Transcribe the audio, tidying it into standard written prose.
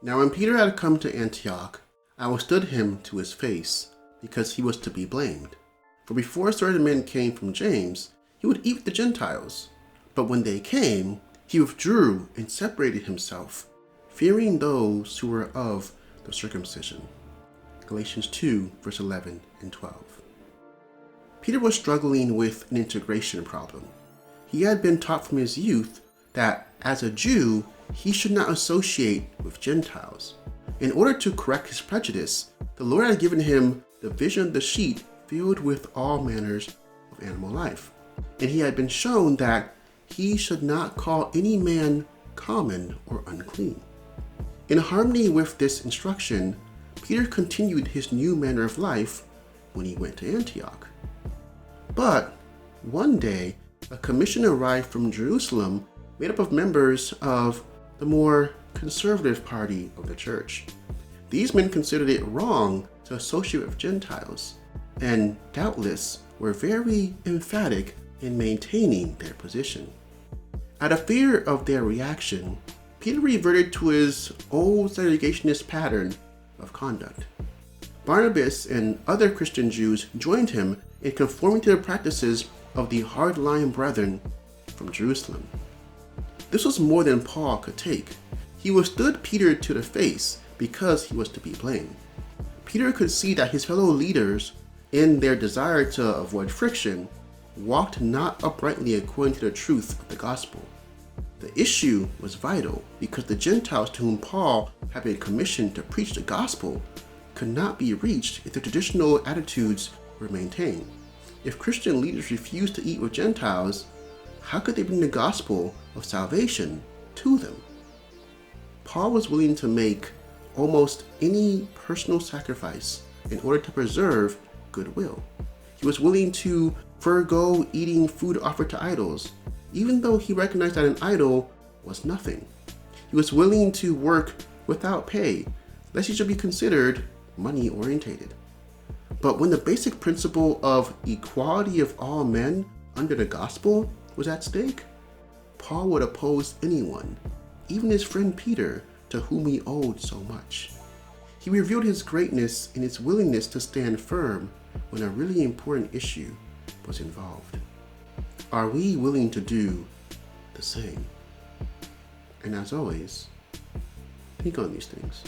Now when Peter had come to Antioch, I withstood him to his face, because he was to be blamed. For before certain men came from James, he would eat with the Gentiles. But when they came, he withdrew and separated himself, fearing those who were of the circumcision. Galatians 2, verse 11 and 12. Peter was struggling with an integration problem. He had been taught from his youth that as a Jew, he should not associate with Gentiles. In order to correct his prejudice, the Lord had given him the vision of the sheet filled with all manners of animal life. And he had been shown that he should not call any man common or unclean. In harmony with this instruction, Peter continued his new manner of life when he went to Antioch. But one day, a commission arrived from Jerusalem made up of members of the more conservative party of the church. These men considered it wrong to associate with Gentiles, and doubtless were very emphatic in maintaining their position. Out of fear of their reaction, Peter reverted to his old segregationist pattern of conduct. Barnabas and other Christian Jews joined him in conforming to the practices of the hard-line brethren from Jerusalem. This was more than Paul could take. He withstood Peter to the face because he was to be blamed. Peter could see that his fellow leaders, in their desire to avoid friction, walked not uprightly according to the truth of the gospel. The issue was vital because the Gentiles to whom Paul had been commissioned to preach the gospel could not be reached if the traditional attitudes were maintained. If Christian leaders refused to eat with Gentiles, how could they bring the gospel of salvation to them? Paul was willing to make almost any personal sacrifice in order to preserve goodwill. He was willing to forego eating food offered to idols, even though he recognized that an idol was nothing. He was willing to work without pay, lest he should be considered money-orientated. But when the basic principle of equality of all men under the gospel was at stake, Paul would oppose anyone, even his friend Peter, to whom he owed so much. He revealed his greatness in his willingness to stand firm when a really important issue was involved. Are we willing to do the same? And as always, think on these things.